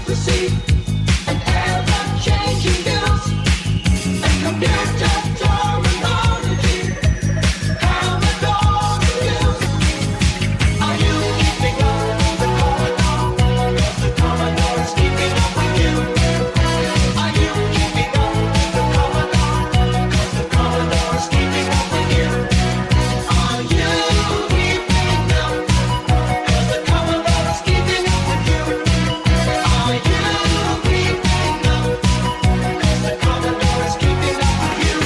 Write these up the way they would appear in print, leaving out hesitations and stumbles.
democracy and ever-changing bills and computer terminology. Commodore bills. Are you keeping up with the Commodore? 'Cause the Commodore is keeping up with you. Are you keeping up with the Commodore? 'Cause the Commodore is keeping up with you. Are you keeping up? 'Cause the Commodore is keeping up with you. Are you keeping up? 'Cause the Commodore is keeping up with you.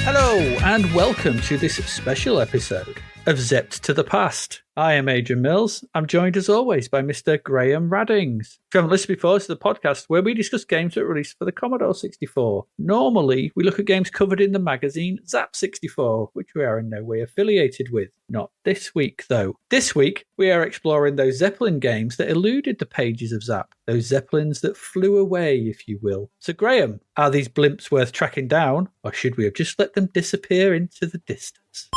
Hello and welcome to this special episode of Zepped to the Past. I am Adrian Mills. I'm joined as always by Mr. Graham Raddings. If you haven't listened before, this is the podcast where we discuss games that were released for the Commodore 64. Normally, we look at games covered in the magazine Zap 64, which we are in no way affiliated with. Not this week, though. This week, we are exploring those Zeppelin games that eluded the pages of Zap. Those Zeppelins that flew away, if you will. So, Graham, are these blimps worth tracking down, or should we have just let them disappear into the distance?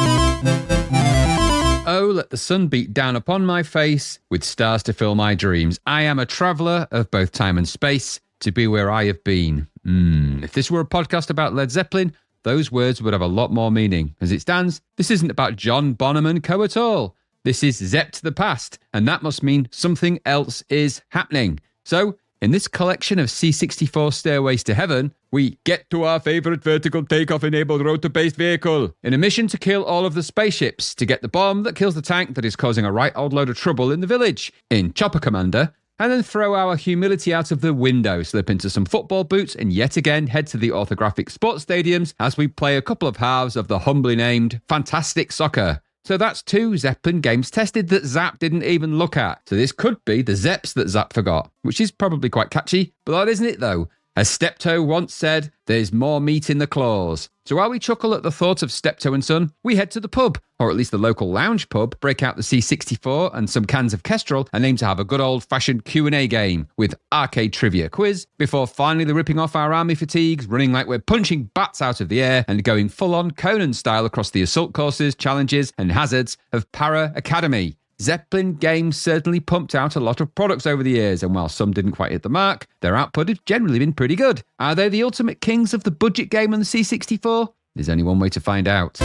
Oh, let the sun beat down upon my face, with stars to fill my dreams. I am a traveller of both time and space, to be where I have been. If this were a podcast about Led Zeppelin, those words would have a lot more meaning. As it stands, this isn't about John Bonham and co. at all. This is Zepped to the Past, and that must mean something else is happening. So, in this collection of C64 Stairways to Heaven, we get to our favourite vertical takeoff-enabled rotor-based vehicle in a mission to kill all of the spaceships to get the bomb that kills the tank that is causing a right old load of trouble in the village in Chopper Commander, and then throw our humility out of the window, slip into some football boots, and yet again head to the orthographic sports stadiums as we play a couple of halves of the humbly named Fantastic Soccer. So that's two Zeppelin games tested that Zap didn't even look at. So this could be the Zeps that Zap forgot, which is probably quite catchy, but that isn't it though. As Steptoe once said, there's more meat in the claws. So while we chuckle at the thought of Steptoe and Son, we head to the pub, or at least the local lounge pub, break out the C64 and some cans of Kestrel, and aim to have a good old-fashioned Q&A game with arcade trivia quiz, before finally ripping off our army fatigues, running like we're punching bats out of the air, and going full-on Conan style across the assault courses, challenges, and hazards of Para Academy. Zeppelin games certainly pumped out a lot of products over the years, and while some didn't quite hit the mark, their output has generally been pretty good. Are they the ultimate kings of the budget game on the C64? There's only one way to find out.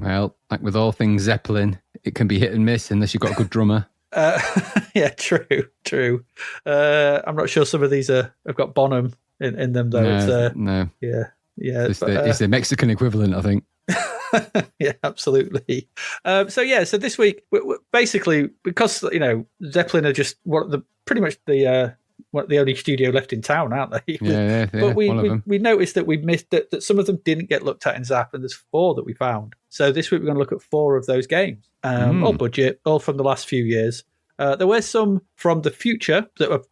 Well, like with all things Zeppelin, it can be hit and miss unless you've got a good drummer. Yeah, true. I'm not sure some of these have got Bonham in them, though. No. Yeah. It's the Mexican equivalent, I think. Yeah, absolutely. So this week, basically, because Zeppelin are just pretty much the only studio left in town, aren't they? Yeah. But we noticed that we missed that some of them didn't get looked at in Zap, and there's 4 that we found. So this week we're going to look at 4 of those games, all budget, all from the last few years. There were some from the future that were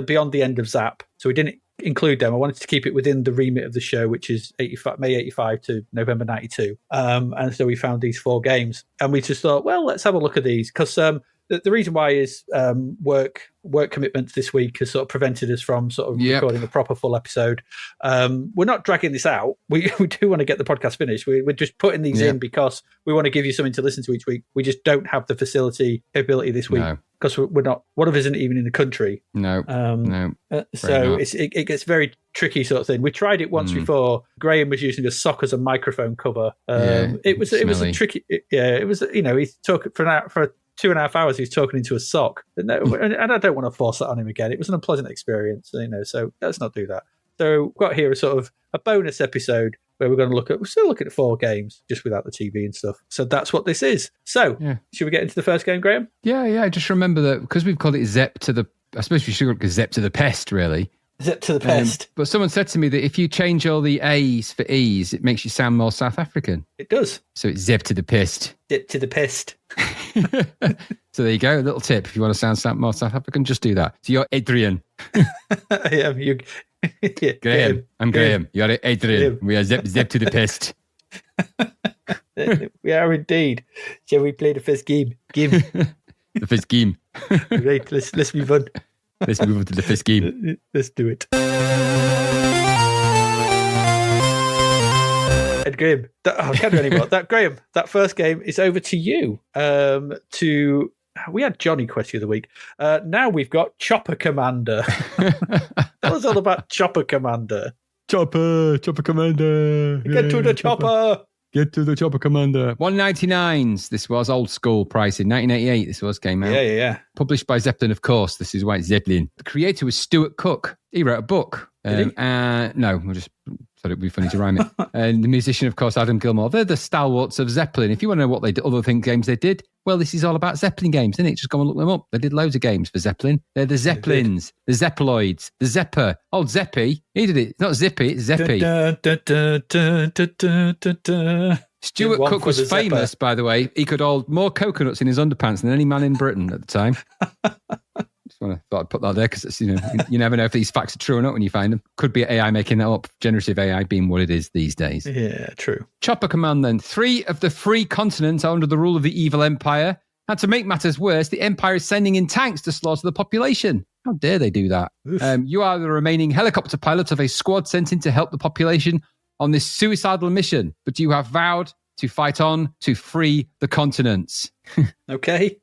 beyond the end of Zap, so we didn't include them. I wanted to keep it within the remit of the show, which is May 85 to November 92. And so we found these 4 games, and we just thought, well, let's have a look at these, because the reason why is work commitments this week has sort of prevented us from sort of recording a proper full episode. We're not dragging this out. We do want to get the podcast finished. We're just putting these in because we want to give you something to listen to each week. We just don't have the capability this week. Because we're not, one of us isn't even in the country. No. So it gets very tricky sort of thing. We tried it once before. Graham was using a sock as a microphone cover. It was a tricky. It was. He's talking for 2.5 hours. He's talking into a sock, and I don't want to force that on him again. It was an unpleasant experience, so let's not do that. So we've got here a bonus episode where we're going to we're still looking at 4 games, just without the TV and stuff. So that's what this is. So, Should we get into the first game, Graham? Yeah. Just remember that, because we've called it Zepped to the... I suppose we should call it Zepped to the Pest, really. Zepped to the Pest. But someone said to me that if you change all the A's for E's, it makes you sound more South African. It does. So it's Zepped to the Pest. Zepped to the Pest. So there you go. A little tip. If you want to sound more South African, just do that. So you're Adrian. Graham. I'm Graham. You're Adrian. We are Zepped to the Pest. We are indeed. Shall we play the first game? The first game. Right, let's move on. Let's move on to the first game. Let's do it. And Graham, I can't do anymore. Graham, that first game is over to you. We had Johnny Quest the other week. Now we've got Chopper Commander. Tell us all about Chopper Commander. Chopper Commander. Get to the chopper. Get to the Chopper Commander. 199s. This was old school pricing. 1988. This came out. Yeah. Published by Zeppelin, of course. This is why it's Zeppelin. The creator was Stuart Cook. He wrote a book. Did he? No, we just thought it'd be funny to rhyme it. And the musician, of course, Adam Gilmore. They're the stalwarts of Zeppelin. If you want to know what they did, games they did, well, this is all about Zeppelin games, isn't it? Just go and look them up. They did loads of games for Zeppelin. They're the Zeppelins, the Zeppeloids, the Zepper. Old Zeppy. He did it. It's not Zippy, it's Zeppy. Stuart Cook was famous, by the way. He could hold more coconuts in his underpants than any man in Britain at the time. Thought I'd put that there because you never know if these facts are true or not when you find them. Could be AI making that up. Generative AI being what it is these days. Yeah, true. Chopper Command then. 3 of the free continents are under the rule of the evil empire. And to make matters worse, the empire is sending in tanks to slaughter the population. How dare they do that? You are the remaining helicopter pilot of a squad sent in to help the population on this suicidal mission, but you have vowed to fight on to free the continents. Okay.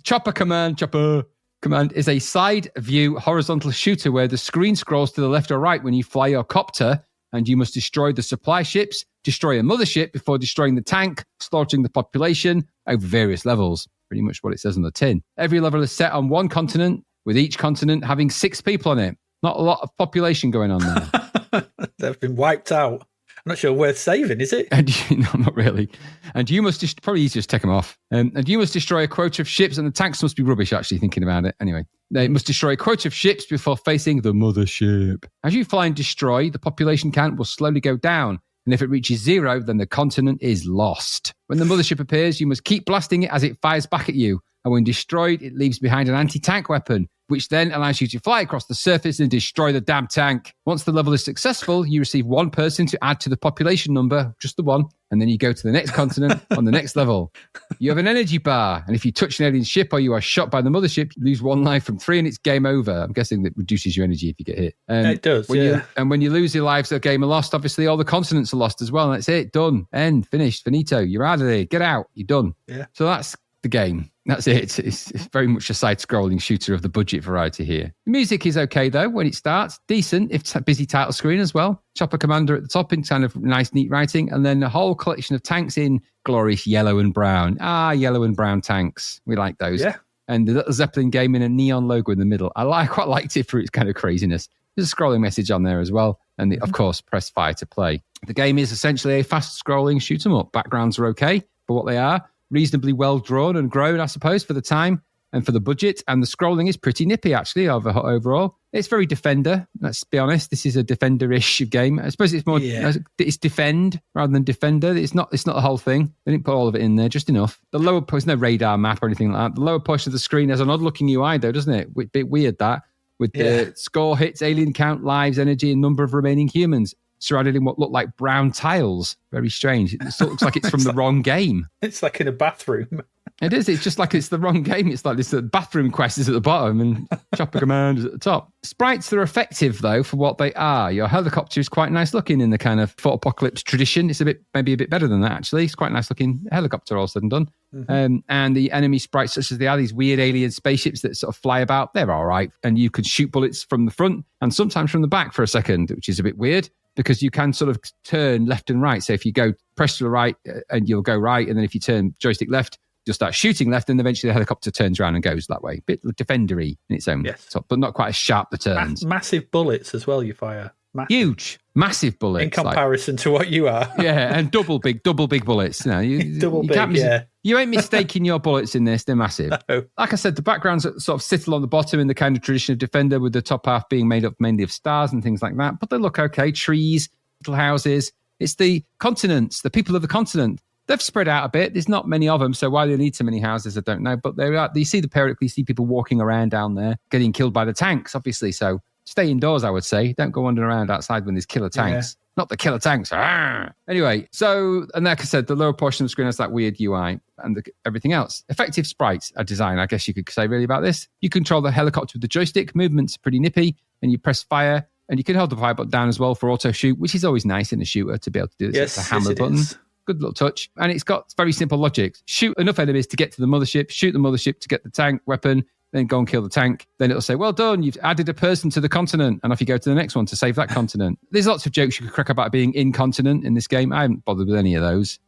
Chopper Command is a side view horizontal shooter where the screen scrolls to the left or right when you fly your copter, and you must destroy the supply ships, destroy a mothership before destroying the tank, slaughtering the population over various levels. Pretty much what it says on the tin. Every level is set on one continent, with each continent having 6 people on it. Not a lot of population going on there. They've been wiped out. I'm not sure worth saving, is it? No, not really. And you must probably easier to take them off. And you must destroy a quota of ships, and the tanks must be rubbish, actually, thinking about it. Anyway, they must destroy a quota of ships before facing the mothership. As you fly and destroy, the population count will slowly go down. And if it reaches 0, then the continent is lost. When the mothership appears, you must keep blasting it as it fires back at you. And when destroyed, it leaves behind an anti-tank weapon, which then allows you to fly across the surface and destroy the damn tank. Once the level is successful, you receive 1 person to add to the population number, just the 1, and then you go to the next continent on the next level. You have an energy bar, and if you touch an alien ship or you are shot by the mothership, you lose 1 life from 3 and it's game over. I'm guessing that reduces your energy if you get hit. It does, And when you lose your lives, the game are lost. Obviously, all the continents are lost as well. And that's it. Done. End. Finished. Finito. You're out of there. Get out. You're done. Yeah. So that's the game. That's it. It's very much a side-scrolling shooter of the budget variety here. The music is okay, though, when it starts. Decent, if it's a busy title screen as well. Chopper Commander at the top in kind of nice, neat writing. And then a whole collection of tanks in glorious yellow and brown. Yellow and brown tanks. We like those. Yeah. And the little Zeppelin game in a neon logo in the middle. I quite liked it for its kind of craziness. There's a scrolling message on there as well. And, of course, press fire to play. The game is essentially a fast-scrolling shoot-'em-up. Backgrounds are okay for what they are. Reasonably well drawn and grown, I suppose, for the time and for the budget. And the scrolling is pretty nippy, actually, overall. It's very Defender. Let's be honest. This is a Defender-ish game. I suppose it's more, It's Defend rather than Defender. It's not the whole thing. They didn't put all of it in there, just enough. The lower, there's no radar map or anything like that. The lower portion of the screen has an odd-looking UI, though, doesn't it? A bit weird, that. With the score, hits, alien count, lives, energy, and number of remaining humans, surrounded in what look like brown tiles. Very strange. It sort of looks like it's from the wrong game. It's like in a bathroom. It is. It's just like it's the wrong game. It's like this bathroom quest is at the bottom and Chopper Command is at the top. Sprites are effective, though, for what they are. Your helicopter is quite nice looking in the kind of photopocalypse tradition. It's maybe a bit better than that, actually. It's quite nice looking helicopter, all said and done. Mm-hmm. And the enemy sprites, such as they are, these weird alien spaceships that sort of fly about, they're all right. And you can shoot bullets from the front and sometimes from the back for a second, which is a bit weird, because you can sort of turn left and right. So if you go press to the right and you'll go right, and then if you turn joystick left, you'll start shooting left, and eventually the helicopter turns around and goes that way. Bit Defender-y in its own, but not quite as sharp the turns. Massive bullets as well you fire. Huge, massive bullets. In comparison to what you are. Yeah, and double big bullets. You ain't mistaking your bullets in this. They're massive. No. Like I said, the backgrounds sort of sit along the bottom in the kind of tradition of Defender, with the top half being made up mainly of stars and things like that. But they look okay. Trees, little houses. It's the continents, the people of the continent. They've spread out a bit. There's not many of them, so why they need so many houses, I don't know. But you see periodically see people walking around down there, getting killed by the tanks, obviously. So stay indoors, I would say. Don't go wandering around outside when there's killer tanks. Yeah. Not the killer tanks. Anyway, and like I said, the lower portion of the screen has that weird UI and everything else. Effective sprites are designed, I guess you could say, really, about this. You control the helicopter with the joystick. Movements are pretty nippy, and you press fire And you can hold the fire button down as well for auto shoot, which is always nice in a shooter to be able to do this. Yes, It's a hammer it button. is. Good little touch. And it's got very simple logic. Shoot enough enemies to get to the mothership, shoot the mothership to get the tank weapon, then go and kill the tank. Then it'll say, well done, you've added a person to the continent. And off you go to the next one to save that continent. There's lots of jokes you could crack about being incontinent in this game. I haven't bothered with any of those.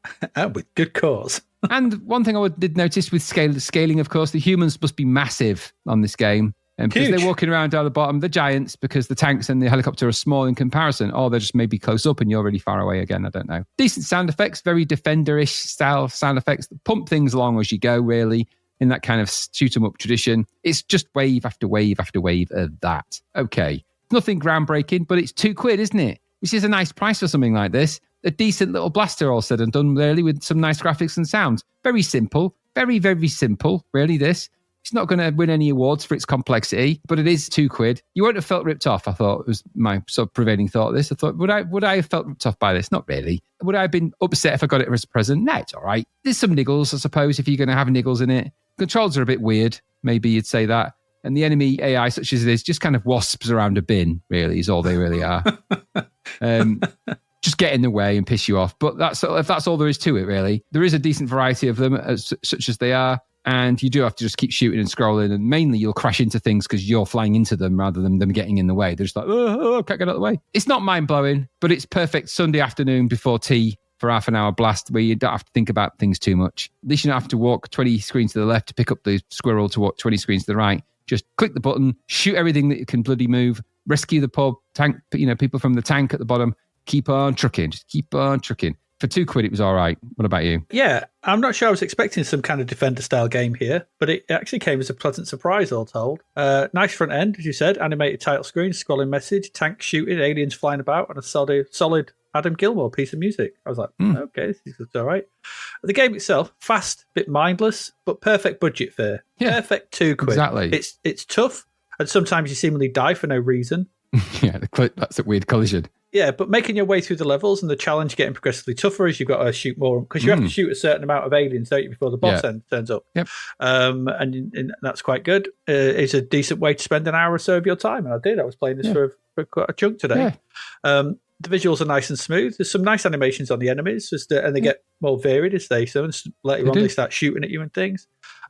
With good cause. And one thing I did notice with scaling, of course, the humans must be massive on this game. And because Huge. they're walking around down the bottom, the giants, because the tanks and the helicopter are small in comparison, or they're just maybe close up and you're really far away again. I don't know. Decent sound effects, very Defender-ish style sound effects. Pump things along as you go, really, in that kind of shoot 'em up tradition. It's just wave after wave after wave of that. Okay. Nothing groundbreaking, but it's £2, isn't it? Which is a nice price for something like this. A decent little blaster all said and done, really, with some nice graphics and sounds. Very simple. Very, very simple, really, this. It's not going to win any awards for its complexity, but it is £2. You won't have felt ripped off, I thought. It was my sort of prevailing thought of this. I thought, would I have felt ripped off by this? Not really. Would I have been upset if I got it as a present? No, it's all right. There's some niggles, I suppose, if you're going to have niggles in it. Controls are a bit weird. Maybe you'd say that. And the enemy AI, such as it is, just kind of wasps around a bin, really, is all they really are. Just get in the way and piss you off. But that's all there is to it, really. There is a decent variety of them, such as they are. And you do have to just keep shooting and scrolling. And mainly you'll crash into things because you're flying into them rather than them getting in the way. They're just like, oh, can't get out of the way. It's not mind-blowing, but it's perfect Sunday afternoon before tea for half an hour blast where you don't have to think about things too much. At least you don't have to walk 20 screens to the left to pick up the squirrel to walk 20 screens to the right. Just click the button, shoot everything that you can bloody move, rescue the pub, tank, people from the tank at the bottom. Keep on trucking. Just keep on trucking. For £2, it was all right. What about you? Yeah, I'm not sure I was expecting some kind of Defender-style game here, but it actually came as a pleasant surprise, all told. Nice front end, as you said, animated title screen, scrolling message, tank shooting, aliens flying about, and a solid Adam Gilmour piece of music. I was like, okay, this is all right. The game itself, fast, bit mindless, but perfect budget fare. Yeah, perfect £2. exactly. It's tough, and sometimes you seemingly die for no reason. Yeah, that's a weird collision. Yeah, but making your way through the levels and the challenge getting progressively tougher as you've got to shoot more, because you have to shoot a certain amount of aliens, don't you, before the boss turns up. Yep. And that's quite good. It's a decent way to spend an hour or so of your time, and I did. I was playing this for quite a chunk today. Yeah. The visuals are nice and smooth. There's some nice animations on the enemies, and they get more varied as they later on they start shooting at you and things.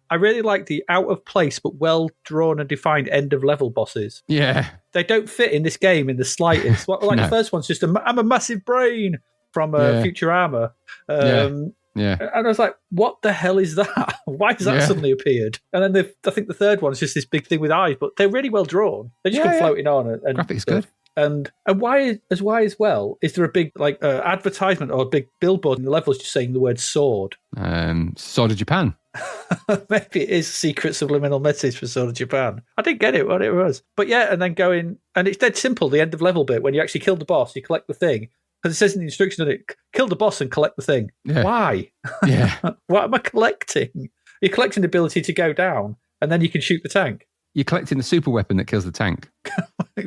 I really like the out of place but well drawn and defined end of level bosses. Yeah. They don't fit in this game in the slightest. The first one's just I'm a massive brain from Futurama. And I was like, what the hell is that? Why has that suddenly appeared? And then I think the third one is just this big thing with eyes, but they're really well drawn. They just come floating on. And graphics stuff. Good. And why as well is there a big advertisement or a big billboard in the levels just saying the word sword? Sword of Japan. Maybe it is a secret subliminal message for Sword of Japan. I didn't get it what it was. But yeah, and then going, and it's dead simple, the end of level bit, when you actually kill the boss, you collect the thing. Because it says in the instruction on it, kill the boss and collect the thing. Yeah. Why? Yeah. What am I collecting? You're collecting the ability to go down, and then you can shoot the tank. You're collecting the super weapon that kills the tank.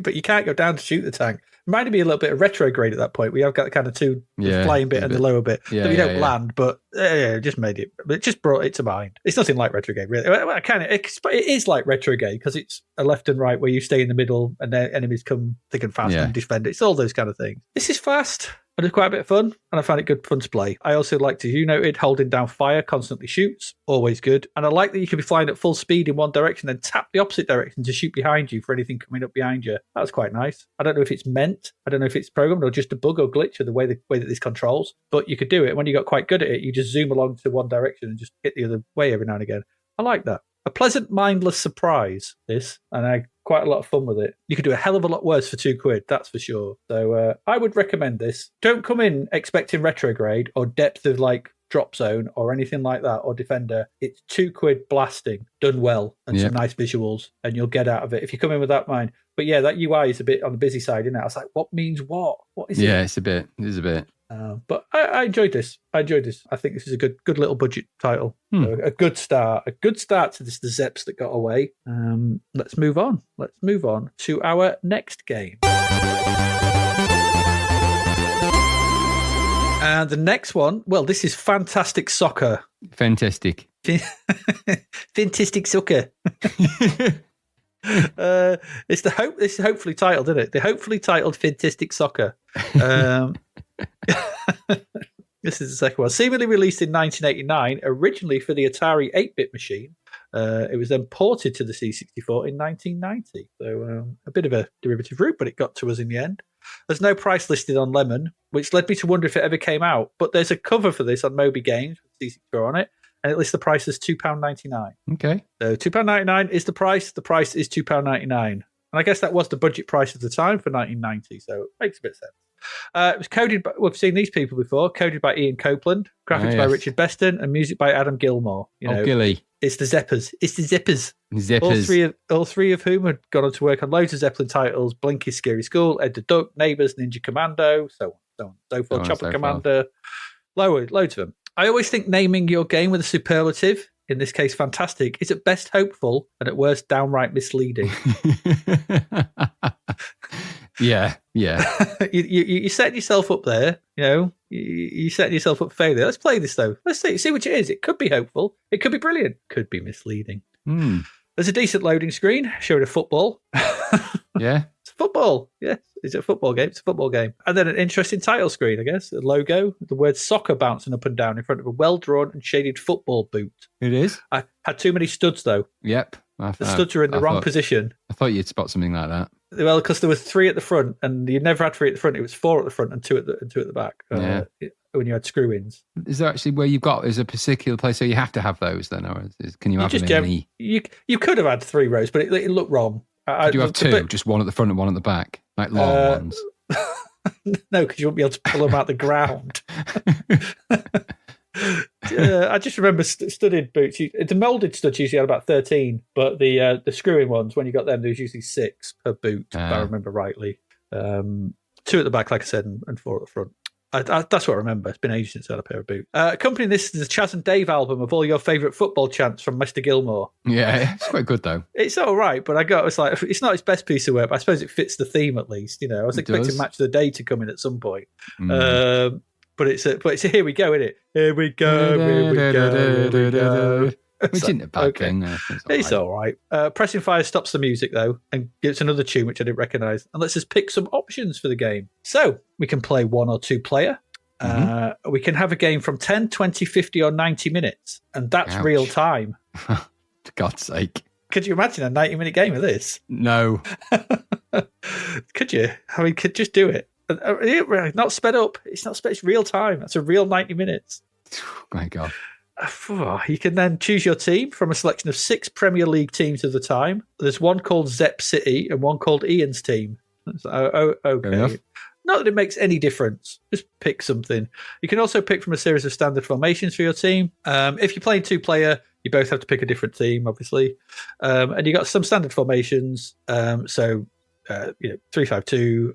But you can't go down to shoot the tank. Reminded me a little bit of retrograde at that point. We have got kind of the flying bit and the lower bit. So you don't land, but it just made it. It just brought it to mind. It's nothing like retrograde, really. It is like retrograde because it's a left and right where you stay in the middle and then enemies come thick and fast and defend it. It's all those kind of things. This is fast. And it's quite a bit of fun, and I find it good fun to play. I also liked, as you noted, holding down fire constantly shoots, always good. And I like that you can be flying at full speed in one direction, then tap the opposite direction to shoot behind you for anything coming up behind you. That was quite nice. I don't know if it's meant, I don't know if it's programmed or just a bug or glitch or the way that this controls, but you could do it. When you got quite good at it, you just zoom along to one direction and just hit the other way every now and again. I like that. A pleasant, mindless surprise, this, and I quite a lot of fun with it. You could do a hell of a lot worse for £2, that's for sure. So I would recommend this. Don't come in expecting retrograde or depth of drop zone or anything like that, or Defender. It's £2 blasting, done well, and some nice visuals, and you'll get out of it if you come in with that mind. But yeah, that UI is a bit on the busy side, isn't it? I was like, what means what? What is it? Yeah, it's a bit. It is a bit. But I enjoyed this. I think this is a good little budget title. So a good start. A good start to this. The Zeps that got away. Let's move on. Let's move on to our next game. And the next one, well, this is Fantastic Soccer. Fantastic. Fantastic Soccer. It's the hope. This is hopefully titled, isn't it? The hopefully titled Fantastic Soccer. This is the second one. Seemingly released in 1989, originally for the Atari 8-bit machine. It was then ported to the C64 in 1990. So a bit of a derivative route, but it got to us in the end. There's no price listed on Lemon, which led me to wonder if it ever came out. But there's a cover for this on Moby Games with C64 on it, and it lists the price as £2.99. Okay. So £2.99 is the price. The price is £2.99. And I guess that was the budget price at the time for 1990, so it makes a bit of sense. It was coded by, we've seen these people before, coded by Ian Copeland, graphics by Richard Beston, and music by Adam Gilmore. Gilly. It's the Zeppers. It's the Zippers. Zippers. All three of whom had gone on to work on loads of Zeppelin titles: Blinky's Scary School, Ed the Duck, Neighbours, Ninja Commando, so on, so forth, Chopper Commander, loads of them. I always think naming your game with a superlative, in this case fantastic, is at best hopeful and at worst downright misleading. Yeah. you set yourself up there, you set yourself up for failure. Let's play this though. Let's see which it is. It could be hopeful. It could be brilliant. Could be misleading. There's a decent loading screen showing a football. Yeah. It's football. Yes. It's a football game. It's a football game. And then an interesting title screen, I guess. A logo, the word soccer bouncing up and down in front of a well-drawn and shaded football boot. It is. I had too many studs though. Yep. The studs are in the wrong position. I thought you'd spot something like that. Well, because there was 3 at the front, and you never had 3 at the front. It was 4 at the front and 2 at the back. When you had screw-ins. Is there actually where you've got is a particular place where you have to have those then, or can you have them in any? You could have had 3 rows, but it looked wrong. Could you have 2, just one at the front and one at the back, like long ones? No, because you won't be able to pull them out the ground. I just remember studded boots. The moulded studs usually had about 13, but the screw-in ones, when you got them, there was usually 6 per boot, if I remember rightly. 2 at the back, like I said, and 4 at the front. That's what I remember. It's been ages since I had a pair of boots. Accompanying this is the Chaz and Dave album of all your favourite football chants from Mr. Gilmore. Yeah, it's quite good though. It's all right, but it's like, it's not his best piece of work, but I suppose it fits the theme at least. I was expecting Match of the Day to come in at some point. But it's a here we go, isn't it? Here we go, here we go, here we go. Which isn't a bad thing. It's all right. Pressing fire stops the music, though, and gives another tune, which I didn't recognise, and lets us pick some options for the game. So we can play 1 or 2 player. We can have a game from 10, 20, 50, or 90 minutes, and that's real time. For God's sake. Could you imagine a 90-minute game of this? No. Could you? I mean, could just do it. Not sped up. It's not sped. It's real time. That's a real 90 minutes. My God. You can then choose your team from a selection of 6 Premier League teams of the time. There's one called Zepp City and one called Ian's team. Okay. Not that it makes any difference. Just pick something. You can also pick from a series of standard formations for your team. If you're playing 2-player, you both have to pick a different team, obviously. And you got some standard formations. 3-5-2, 4-4-2,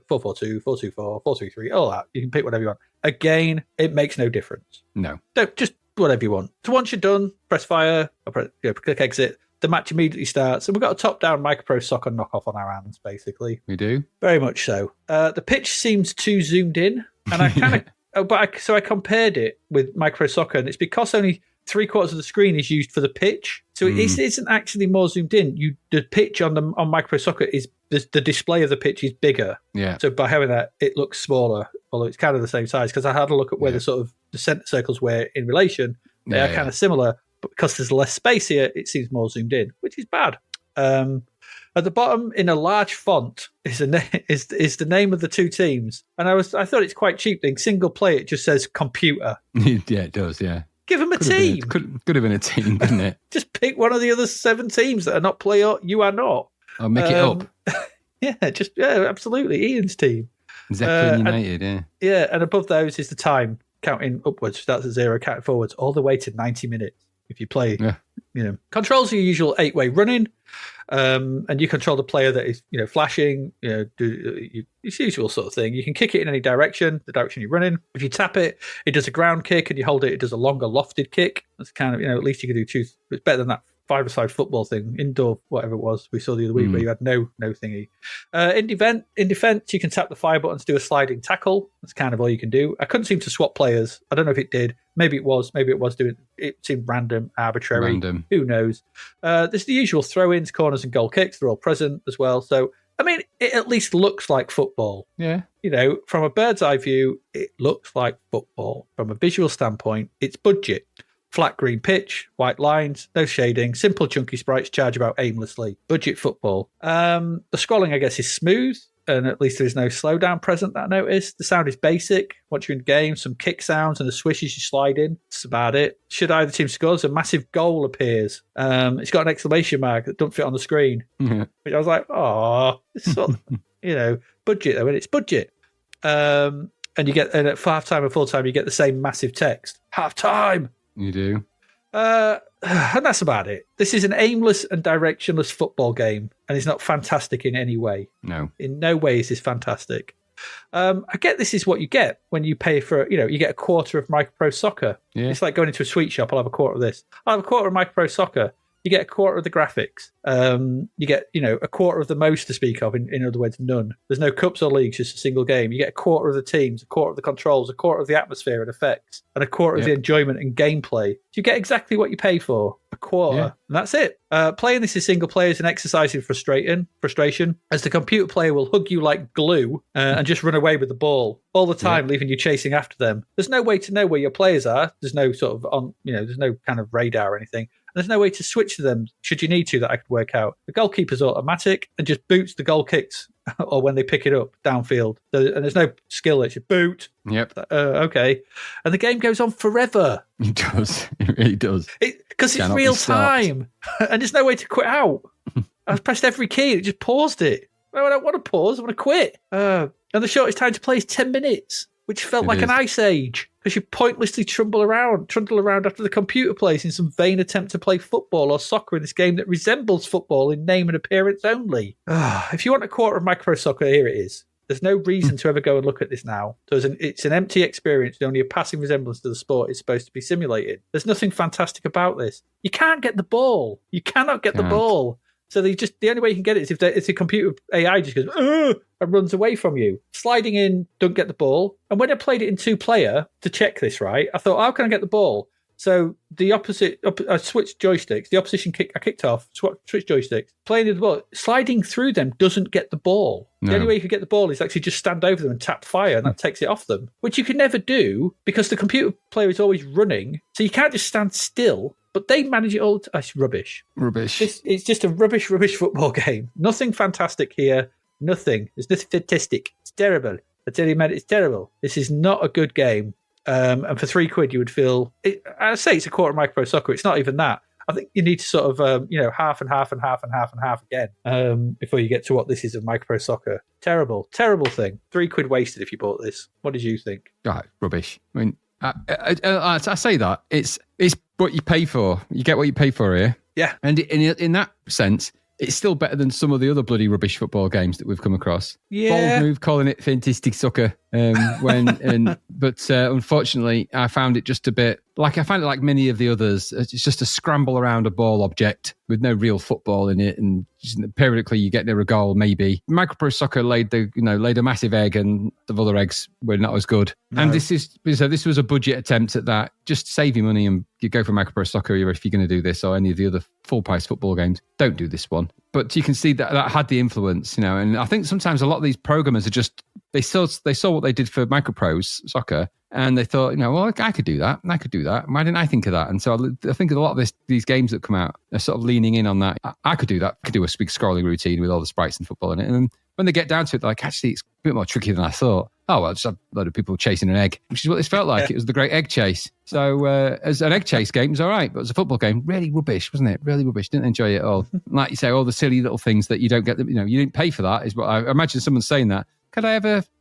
4-2-4, 4-3-3, all that. You can pick whatever you want. Again, it makes no difference. No. Just whatever you want. So once you're done, press fire, or click exit. The match immediately starts, and we've got a top-down Micro Soccer knockoff on our hands, basically. We do? Very much so. The pitch seems too zoomed in, and I kind of... I compared it with Micro Soccer, and it's because only 3/4 of the screen is used for the pitch. So it isn't actually more zoomed in. The pitch on Micro Soccer is... The display of the pitch is bigger. Yeah. So by having that, it looks smaller, although it's kind of the same size, because I had a look at where the sort of the centre circles were in relation. They are kind of similar, but because there's less space here, it seems more zoomed in, which is bad. At the bottom, in a large font, is the name of the 2 teams, and I thought it's quite cheap. Thing single play, it just says computer. Yeah, it does. Yeah. Give them a team. Could have been a team, couldn't it? Just pick one of the other 7 teams that are not player. You are not. I'll make it up. Absolutely. Ian's team. Zeppelin United, Yeah, and above those is the time counting upwards. Starts at 0, counting forwards, all the way to 90 minutes. If you play, controls are your usual 8-way running, and you control the player that is, flashing. It's the usual sort of thing. You can kick it in any direction, the direction you're running. If you tap it, it does a ground kick, and you hold it, it does a longer lofted kick. That's kind of, at least you can do 2. It's better than that five-a-side football thing, indoor, whatever it was we saw the other week, where you had no thingy. In defense, you can tap the fire button to do a sliding tackle. That's kind of all you can do. I couldn't seem to swap players. I don't know if it did. Maybe it was doing. It seemed random, arbitrary. Who knows? There's the usual throw-ins, corners, and goal kicks. They're all present as well. So, I mean, it at least looks like football. Yeah. From a bird's eye view, it looks like football. From a visual standpoint, it's budget. Flat green pitch, white lines, no shading, simple chunky sprites charge about aimlessly. Budget football. The scrolling, I guess, is smooth, and at least there's no slowdown present that I noticed. The sound is basic. Once you're in game, some kick sounds and a swish as you slide in. That's about it. Should either team scores, a massive goal appears. It's got an exclamation mark that doesn't fit on the screen. Which I was like, oh, it's sort of, budget though, and it's budget. And at half time and full time, you get the same massive text. Half time. You do. And that's about it. This is an aimless and directionless football game, and it's not fantastic in any way. No. In no way is this fantastic. I get this is what you get when you pay for, you get a quarter of Micropro Soccer. Yeah. It's like going into a sweet shop. I'll have a quarter of this. I'll have a quarter of Micropro Soccer. You get a quarter of the graphics. You get, a quarter of the most to speak of. In other words, none. There's no cups or leagues, just a single game. You get a quarter of the teams, a quarter of the controls, a quarter of the atmosphere and effects, and a quarter of the enjoyment and gameplay. So you get exactly what you pay for. A quarter. Yeah. And that's it. Playing this is single player is an exercise in frustration, as the computer player will hug you like glue and just run away with the ball all the time, leaving you chasing after them. There's no way to know where your players are. There's no sort of there's no kind of radar or anything. There's no way to switch to them should you need to that I could work out. The goalkeeper's automatic and just boots the goal kicks or when they pick it up downfield. And there's no skill. It's just boot. Yep. Okay. And the game goes on forever. It does. It really does. Because it's real time. And there's no way to quit out. I've pressed every key and it just paused it. No, I don't want to pause. I want to quit. And the shortest time to play is 10 minutes, which felt like an ice age. Because you pointlessly trundle around after the computer plays in some vain attempt to play football or soccer in this game that resembles football in name and appearance only. If you want a quarter of Micro Soccer, here it is. There's no reason to ever go and look at this now. So it's an empty experience, only a passing resemblance to the sport it's supposed to be simulated. There's nothing fantastic about this. You can't get the ball. You cannot get the ball. So the only way you can get it is if the computer AI just goes and runs away from you. Sliding in, don't get the ball. And when I played it in 2-player to check this, right, I thought, how can I get the ball? So the opposite, I switched joysticks. The opposition I kicked off, switched joysticks. Playing the ball, sliding through them doesn't get the ball. No. The only way you can get the ball is actually just stand over them and tap fire, and that takes it off them, which you can never do because the computer player is always running. So you can't just stand still. But they manage it all. It's rubbish. It's just a rubbish football game. Nothing fantastic here. Nothing. There's nothing fantastic. It's terrible. I tell you, man, it's terrible. This is not a good game. And for £3, you would feel... I'd say it's a quarter of Micro Soccer. It's not even that. I think you need to sort of, half and half and half and half and half again before you get to what this is of Micro Soccer. Terrible, terrible thing. £3 wasted if you bought this. What did you think? Right, rubbish. I mean, I say that. It's what you pay for. You get what you pay for here. Yeah. And in that sense, it's still better than some of the other bloody rubbish football games that we've come across. Yeah. Bold move calling it fantastic soccer. But unfortunately, I found it just a bit like many of the others. It's just a scramble around a ball object with no real football in it, and just periodically you get near a goal. Maybe Micropro Soccer laid a massive egg, and the other eggs were not as good. No. And this was a budget attempt at that. Just save your money and you go for Micropro Soccer if you're going to do this, or any of the other full price football games. Don't do this one. But you can see that had the influence, and I think sometimes a lot of these programmers are just they saw what they did for Micropro's Soccer, and they thought, well, I could do that, and I could do that. Why didn't I think of that? And so I think a lot of these games that come out are sort of leaning in on that. I could do that. I could do a big scrolling routine with all the sprites and football in it. And then when they get down to it, they're like, actually, it's a bit more tricky than I thought. Oh, well, just a load of people chasing an egg, which is what this felt like. It was the great egg chase. So as an egg chase game, it was all right. But as a football game, really rubbish, wasn't it? Really rubbish. Didn't enjoy it at all. Like you say, all the silly little things that you don't get, you didn't pay for that is what I imagine someone saying that.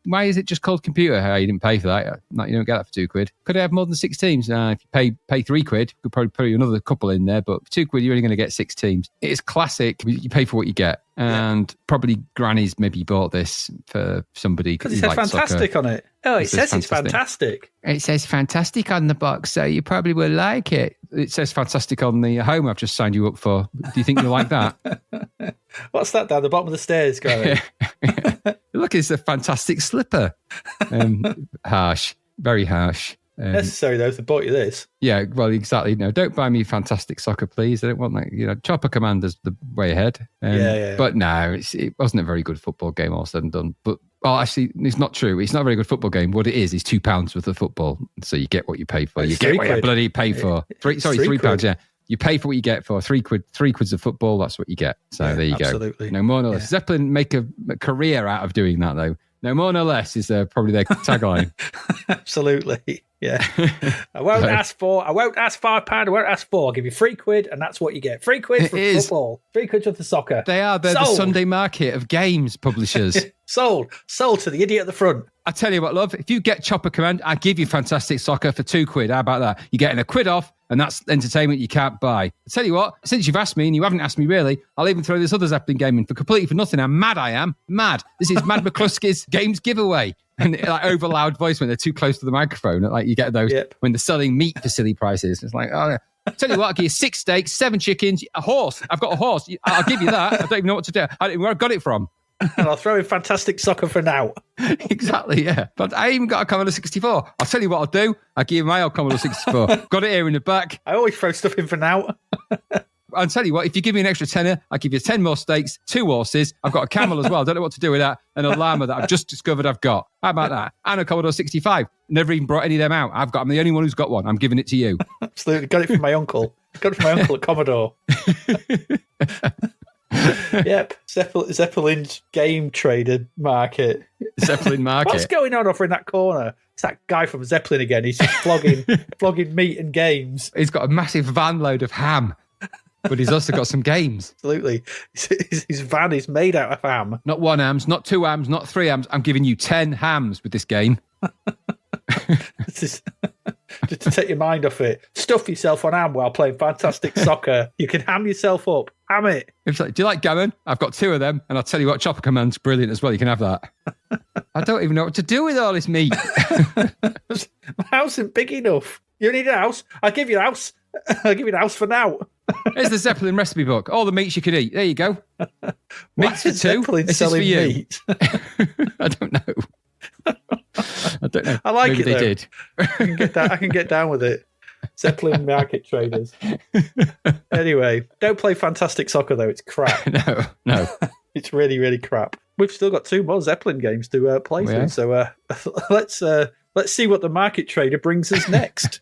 Why is it just called computer? Hey, you didn't pay for that. No, you don't get that for £2. Could I have more than 6 teams? If you pay £3, you could probably put another couple in there, but for £2, you're only going to get 6 teams. It is classic. You pay for what you get. And probably grannies maybe bought this for somebody. Because it said fantastic soccer. On it. Oh, it says it's fantastic. It says fantastic on the box, so you probably will like it. It says fantastic on the home I've just signed you up for. Do you think you'll like that? What's that down the bottom of the stairs, Gary? Look, it's a fantastic slipper. Harsh. Very harsh. Necessary, though, to bought you this. Yeah, well, exactly. No, don't buy me fantastic soccer, please. I don't want that. Chopper Commander's the way ahead. Yeah. But no, it wasn't a very good football game, all said and done. But, actually, it's not true. It's not a very good football game. What it is £2 worth of football. So you get what you pay for. You get what you bloody pay for. £3, yeah. You pay for what you get for. £3 of football, that's what you get. So there you absolutely. Go. No more, no less. Zeppelin make a career out of doing that, though. No more, no less is probably their tagline. Absolutely. Yeah. I won't ask £5. I won't ask £4. I'll give you £3, and that's what you get. £3 for football. £3 for the soccer. They're the Sunday market of games publishers. Sold to the idiot at the front. I tell you what, love, if you get Chopper Command, I give you fantastic soccer for £2. How about that? You're getting £1 off, and that's entertainment you can't buy. I tell you what, since you've asked me, and you haven't asked me really, I'll even throw this other Zeppelin game in completely for nothing. I'm mad, I am. Mad. This is Mad McCluskey's games giveaway. And over loud voice when they're too close to the microphone. Like you get those when they're selling meat for silly prices. It's like, oh, I'll tell you what, I'll give you 6 steaks, 7 chickens, a horse. I've got a horse. I'll give you that. I don't even know what to do. I don't know where I got it from. And I'll throw in fantastic soccer for now. Exactly, yeah. But I even got a Commodore 64. I'll tell you what I'll do. I'll give you my old Commodore 64. Got it here in the back. I always throw stuff in for now. I'll tell you what, if you give me an extra tenner, I'll give you 10 more steaks, 2 horses. I've got a camel as well. I don't know what to do with that. And a llama that I've just discovered I've got. How about that? And a Commodore 65. Never even brought any of them out. I'm the only one who's got one. I'm giving it to you. Absolutely. Got it from my uncle. At Commodore. Yep. Zeppelin's game trader market. Zeppelin market. What's going on over in that corner? It's that guy from Zeppelin again. He's just flogging meat and games. He's got a massive van load of ham. But he's also got some games. Absolutely. His van is made out of ham. Not 1 hams, not 2 hams, not 3 hams. I'm giving you 10 hams with this game. This is just to take your mind off it. Stuff yourself on ham while playing fantastic soccer. You can ham yourself up. Ham it. It's like, do you like gammon? I've got 2 of them. And I'll tell you what, Chopper Command's brilliant as well. You can have that. I don't even know what to do with all this meat. My house isn't big enough. You need a house? I'll give you a house. I'll give you a house for now. Here's the Zeppelin recipe book. All the meats you can eat. There you go. Meats for 2. This is for you. Meat? I don't know. I like Maybe it, they though. did. I can get down with it. Zeppelin market traders. Anyway, don't play fantastic soccer, though. It's crap. No. It's really, really crap. We've still got 2 more Zeppelin games to play through. So let's see what the market trader brings us next.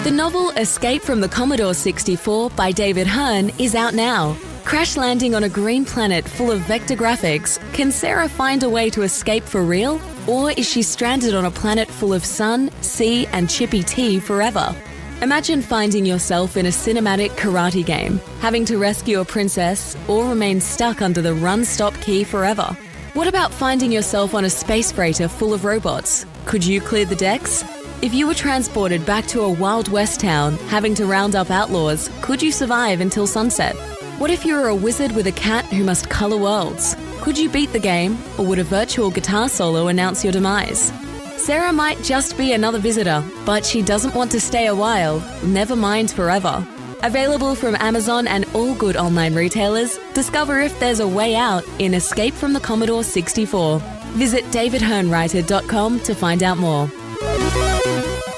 The novel Escape from the Commodore 64 by David Hearn is out now. Crash landing on a green planet full of vector graphics, can Sarah find a way to escape for real? Or is she stranded on a planet full of sun, sea, and chippy tea forever? Imagine finding yourself in a cinematic karate game, having to rescue a princess, or remain stuck under the run-stop key forever. What about finding yourself on a space freighter full of robots? Could you clear the decks? If you were transported back to a Wild West town, having to round up outlaws, could you survive until sunset? What if you were a wizard with a cat who must colour worlds? Could you beat the game, or would a virtual guitar solo announce your demise? Sarah might just be another visitor, but she doesn't want to stay a while, never mind forever. Available from Amazon and all good online retailers, discover if there's a way out in Escape from the Commodore 64. Visit davidhearnwriter.com to find out more.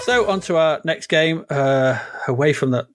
So on to our next game. Away from that,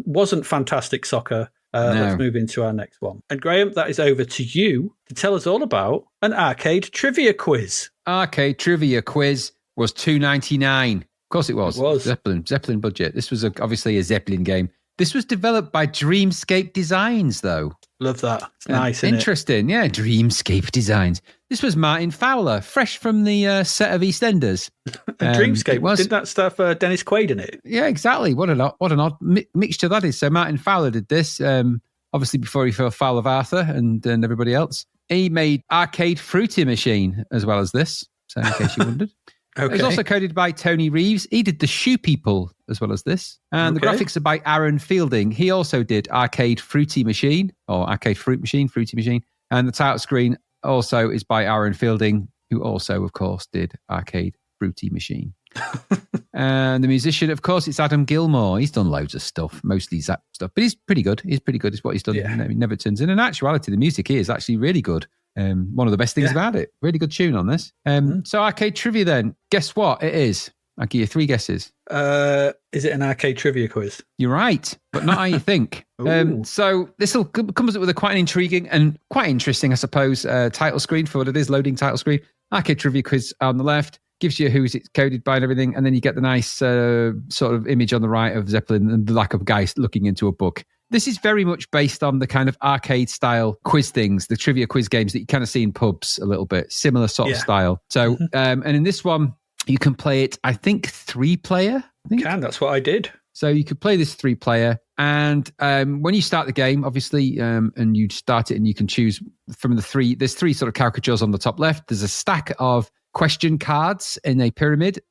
wasn't fantastic soccer. Let's move into our next one. And Graham, that is over to you to tell us all about an arcade trivia quiz. Arcade trivia quiz was $2.99. Of course it was. It was. Zeppelin budget. This was obviously a Zeppelin game. This was developed by Dreamscape Designs, though. Love that. It's nice, isn't interesting, yeah. Dreamscape Designs. This was Martin Fowler, fresh from the set of EastEnders. Dreamscape, did that stuff Dennis Quaid in it? Yeah, exactly. What an odd mixture that is. So Martin Fowler did this, obviously before he fell foul of Arthur and everybody else. He made Arcade Fruity Machine as well as this, so in case you wondered. Okay. It was also coded by Tony Reeves. He did the Shoe People as well as this. And the graphics are by Aaron Fielding. He also did Arcade Fruity Machine, or Arcade Fruity Machine. And the title screen also is by Aaron Fielding, who also, of course, did Arcade Fruity Machine. And the musician, of course, it's Adam Gilmour. He's done loads of stuff, mostly Zap stuff, but he's pretty good. He's pretty good is what he's done. Yeah. He never turns in. In actuality, the music here is actually really good. One of the best things about it. Really good tune on this. So arcade trivia then. Guess what it is? I'll give you 3 guesses. Is it an arcade trivia quiz? You're right, but not how you think. So this comes up with a quite an intriguing and quite interesting, I suppose, title screen for what it is, loading title screen. Arcade trivia quiz on the left. Gives you who's it's coded by and everything. And then you get the nice sort of image on the right of Zeppelin and the lack of guys looking into a book. This is very much based on the kind of arcade style quiz things, the trivia quiz games that you kind of see in pubs a little bit, similar sort of style. So, and in this one, you can play it, I think, 3-player. That's what I did. So you could play this 3-player. And when you start the game, obviously, and you start it and you can choose from the 3, there's 3 sort of caricatures on the top left. There's a stack of question cards in a pyramid.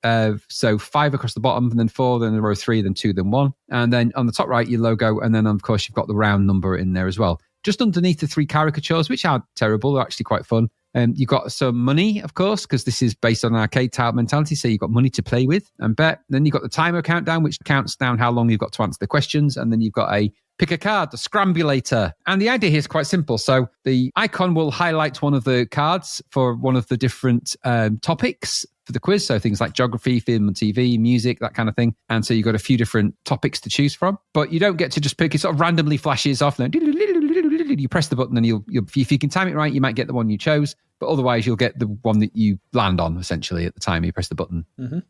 So 5 across the bottom, and then 4, then a row 3, then 2, then 1. And then on the top right, your logo. And then, of course, you've got the round number in there as well. Just underneath the 3 caricatures, which aren't terrible, they're actually quite fun. You've got some money, of course, because this is based on an arcade type mentality. So you've got money to play with and bet. Then you've got the timer countdown, which counts down how long you've got to answer the questions. And then you've got a pick a card, the scrambulator. And the idea here is quite simple. So the icon will highlight one of the cards for one of the different topics for the quiz. So things like geography, film and TV, music, that kind of thing. And so you've got a few different topics to choose from. But you don't get to just pick, it sort of randomly flashes off. And you press the button and you'll if you can time it right, you might get the one you chose. But otherwise, you'll get the one that you land on, essentially, at the time you press the button.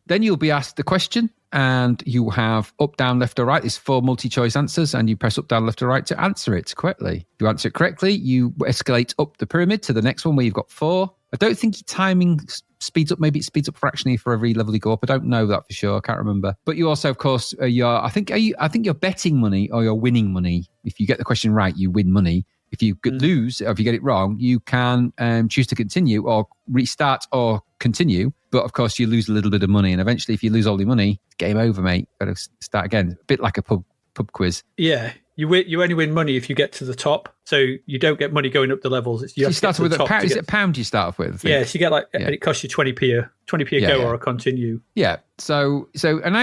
Then you'll be asked the question, and you have up, down, left, or right. There's 4 multi-choice answers, and you press up, down, left, or right to answer it correctly. If you answer it correctly, you escalate up the pyramid to the next one where you've got 4. I don't think your timing speeds up. Maybe it speeds up fractionally for every level you go up. I don't know that for sure. I can't remember. But you also, of course, I think you're betting money or you're winning money. If you get the question right, you win money. If you lose, or if you get it wrong, you can choose to continue or restart or continue. But of course, you lose a little bit of money. And eventually, if you lose all your money, it's game over, mate. Got to start again. A bit like a pub quiz. Yeah. You only win money if you get to the top. So you don't get money going up the levels. You start with a pound. Is it a pound you start off with? Yeah, so you get and it costs you 20p a go or a continue. Yeah. So and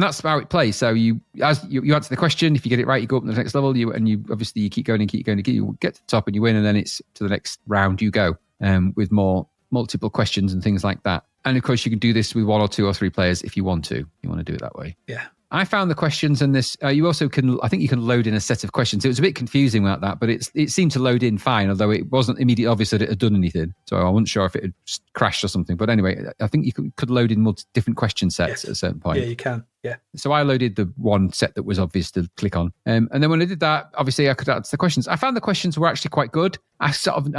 that's how it plays. So you answer the question. If you get it right, you go up to the next level. You obviously you keep going and keep going. You get to the top and you win, and then it's to the next round you go with more multiple questions and things like that. And of course, you can do this with 1 or 2 or 3 players if you want to. You want to do it that way. Yeah. I found the questions in this. You also can, I think you can load in a set of questions. It was a bit confusing about that, but it seemed to load in fine, although it wasn't immediately obvious that it had done anything. So I wasn't sure if it had crashed or something. But anyway, I think you could load in different question sets at a certain point. Yeah, you can. Yeah. So I loaded the one set that was obvious to click on. And then when I did that, obviously I could answer the questions. I found the questions were actually quite good. I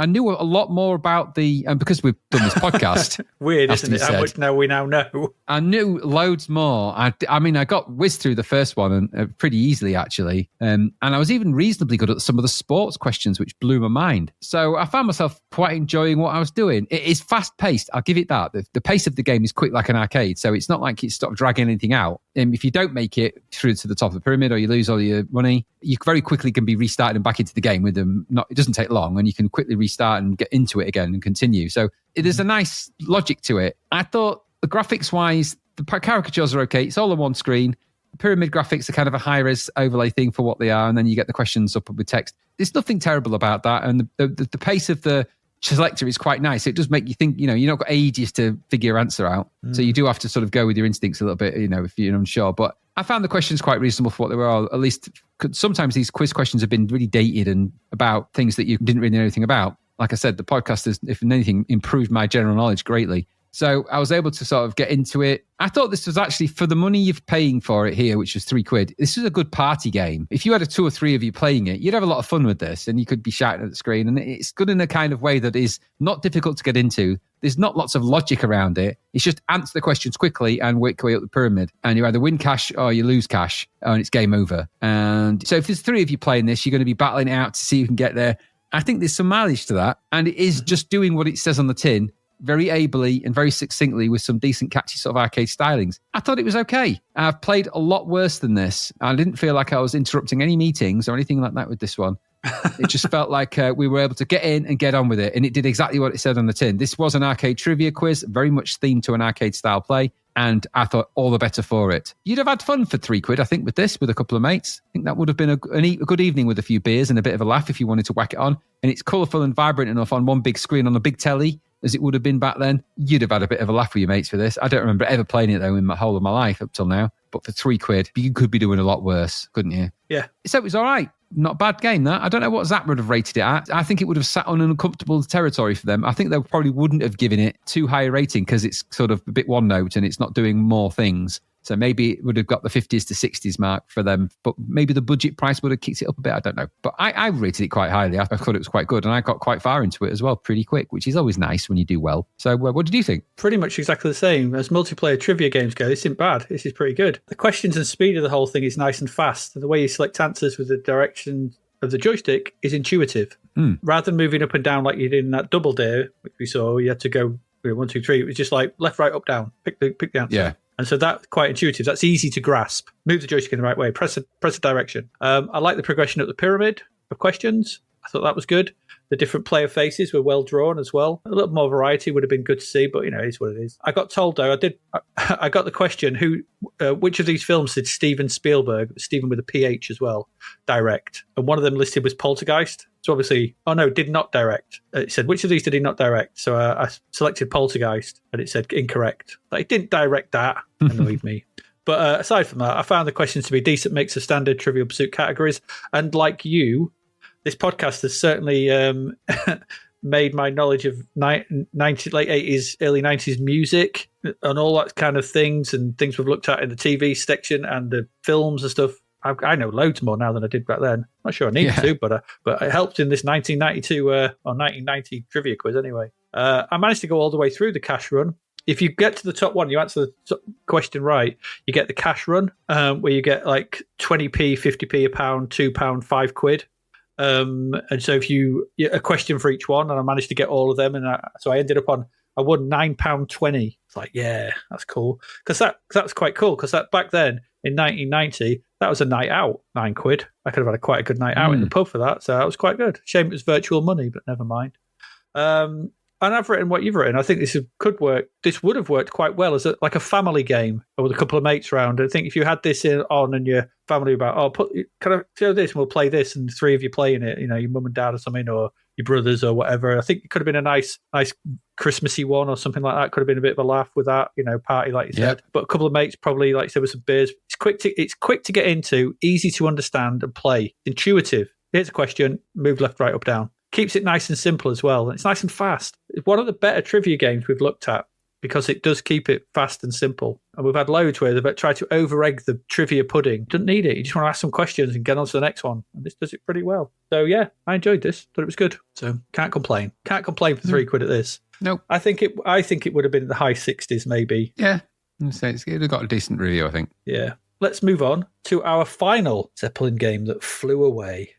knew a lot more about because we've done this podcast. Weird, isn't it? How much we now know. I knew loads more. I mean, I got whizzed through the first one and pretty easily, actually. And I was even reasonably good at some of the sports questions, which blew my mind. So I found myself quite enjoying what I was doing. It is fast paced. I'll give it that. The pace of the game is quick like an arcade. So it's not like it's stopped dragging anything out. If you don't make it through to the top of the pyramid or you lose all your money, you very quickly can be restarted and back into the game with them. It doesn't take long, and you can quickly restart and get into it again and continue. So there's a nice logic to it. I thought the graphics wise, the caricatures are okay. It's all on one screen. Pyramid graphics are kind of a high-res overlay thing for what they are, and then you get the questions up with text. There's nothing terrible about that, and the pace of the selector is quite nice. It does make you think, you're not got ages to figure your answer out. So you do have to sort of go with your instincts a little bit, if you're unsure. But I found the questions quite reasonable for what they were. Or at least sometimes these quiz questions have been really dated and about things that you didn't really know anything about. Like I said, the podcast has, if anything, improved my general knowledge greatly. So I was able to sort of get into it. I thought this was actually, for the money you're paying for it here, which was £3, this was a good party game. If you had 2 or 3 of you playing it, you'd have a lot of fun with this, and you could be shouting at the screen. And it's good in a kind of way that is not difficult to get into. There's not lots of logic around it. It's just answer the questions quickly and work your way up the pyramid. And you either win cash or you lose cash, and it's game over. And so if there's 3 of you playing this, you're going to be battling it out to see who can get there. I think there's some mileage to that. And it is just doing what it says on the tin. very ably and very succinctly with some decent, catchy sort of arcade stylings. I thought it was okay. I've played a lot worse than this. I didn't feel like I was interrupting any meetings or anything like that with this one. It just felt like we were able to get in and get on with it. And it did exactly what it said on the tin. This was an arcade trivia quiz, very much themed to an arcade style play. And I thought all the better for it. You'd have had fun for £3, I think, with this, with a couple of mates. I think that would have been a good evening with a few beers and a bit of a laugh if you wanted to whack it on. And it's colourful and vibrant enough on one big screen on a big telly, as it would have been back then. You'd have had a bit of a laugh with your mates for this. I don't remember ever playing it, though, in the whole of my life up till now. But for £3, you could be doing a lot worse, couldn't you? Yeah. So it was all right. Not a bad game, that. I don't know what Zzap would have rated it at. I think it would have sat on an uncomfortable territory for them. I think they probably wouldn't have given it too high a rating because it's sort of a bit one note and it's not doing more things. So maybe it would have got the 50s to 60s mark for them, but maybe the budget price would have kicked it up a bit. I don't know. But I rated it quite highly. I thought it was quite good and I got quite far into it as well, pretty quick, which is always nice when you do well. So what did you think? Pretty much exactly the same. As multiplayer trivia games go, this isn't bad. This is pretty good. The questions and speed of the whole thing is nice and fast. And the way you select answers with the direction of the joystick is intuitive. Rather than moving up and down like you did in that Double Dare, which we saw, you had to go 1, 2, 3. It was just like left, right, up, down. Pick the answer. Yeah. And so that's quite intuitive. That's easy to grasp. Move the joystick in the right way. Press the direction. I like the progression of the pyramid of questions. I thought that was good. The different player faces were well drawn as well. A little more variety would have been good to see, but it is what it is. I got told though, I got the question: which of these films did Steven Spielberg, Steven with a PH as well, direct? And one of them listed was Poltergeist. So obviously, did not direct. It said which of these did he not direct? So I selected Poltergeist, and it said incorrect. Like, it didn't direct that. Annoyed me. But aside from that, I found the questions to be a decent mix of standard Trivial Pursuit categories, and like you. This podcast has certainly made my knowledge of late 80s, early 90s music and all that kind of things and things we've looked at in the TV section and the films and stuff. I know loads more now than I did back then. Not sure I need to, but it helped in this 1992 or 1990 trivia quiz anyway. I managed to go all the way through the cash run. If you get to the top one, you answer the question right, you get the cash run where you get like 20p, 50p, a pound, £2, £5. And so if a question for each one, and I managed to get all of them, and so I ended up on, I won £9.20. It's like, yeah, that's cool, because that's quite cool, because that back then in 1990 that was a night out, £9. I could have had quite a good night out in the pub for that, so that was quite good. Shame it was virtual money, but never mind. And I've written what you've written. I think this could work. This would have worked quite well as like a family game with a couple of mates around. I think if you had this on and your family about, can I show this and we'll play this, and 3 of you playing it, your mum and dad or something, or your brothers or whatever. I think it could have been a nice Christmassy one or something like that. Could have been a bit of a laugh with that, party like you said. But a couple of mates probably, like you said, with some beers. It's quick to get into, easy to understand and play, intuitive. Here's a question: move left, right, up, down. Keeps it nice and simple as well. It's nice and fast. It's one of the better trivia games we've looked at because it does keep it fast and simple. And we've had loads where they've tried to over-egg the trivia pudding. Don't need it. You just want to ask some questions and get on to the next one. And this does it pretty well. So yeah, I enjoyed this. Thought it was good. So can't complain. Can't complain for £3 at this. Nope. I think it would have been in the high 60s maybe. Yeah. So it's got a decent review, I think. Yeah. Let's move on to our final Zeppelin game that flew away.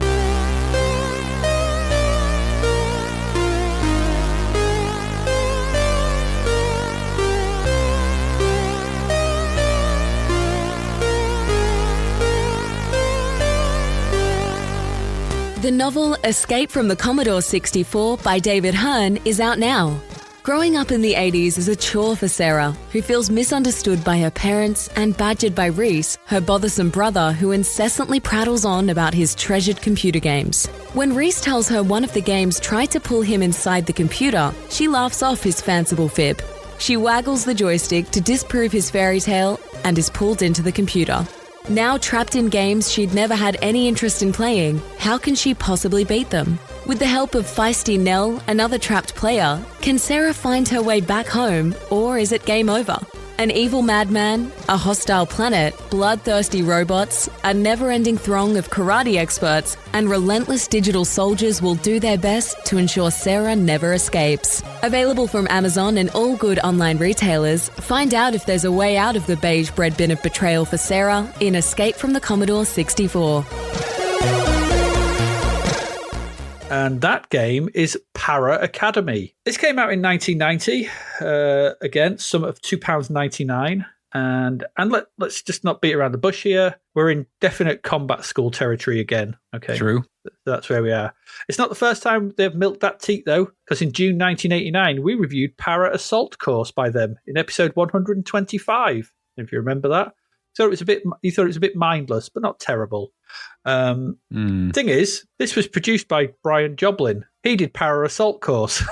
The novel Escape from the Commodore 64 by David Hearn is out now. Growing up in the 80s is a chore for Sarah, who feels misunderstood by her parents and badgered by Reese, her bothersome brother who incessantly prattles on about his treasured computer games. When Reese tells her one of the games tried to pull him inside the computer, she laughs off his fanciful fib. She waggles the joystick to disprove his fairy tale and is pulled into the computer. Now trapped in games she'd never had any interest in playing, how can she possibly beat them? With the help of feisty Nell, another trapped player, can Sarah find her way back home, or is it game over? An evil madman, a hostile planet, bloodthirsty robots, a never-ending throng of karate experts, and relentless digital soldiers will do their best to ensure Sarah never escapes. Available from Amazon and all good online retailers, find out if there's a way out of the beige bread bin of betrayal for Sarah in Escape from the Commodore 64. And that game is Para Academy. This came out in 1990. Again, sum of £2.99. And let's just not beat around the bush here. We're in definite combat school territory again. Okay. True. That's where we are. It's not the first time they've milked that teat, though, because in June 1989, we reviewed Para Assault Course by them in episode 125, if you remember that. So you thought it was a bit mindless, but not terrible. Thing is, this was produced by Brian Joblin. He did Para Assault Course.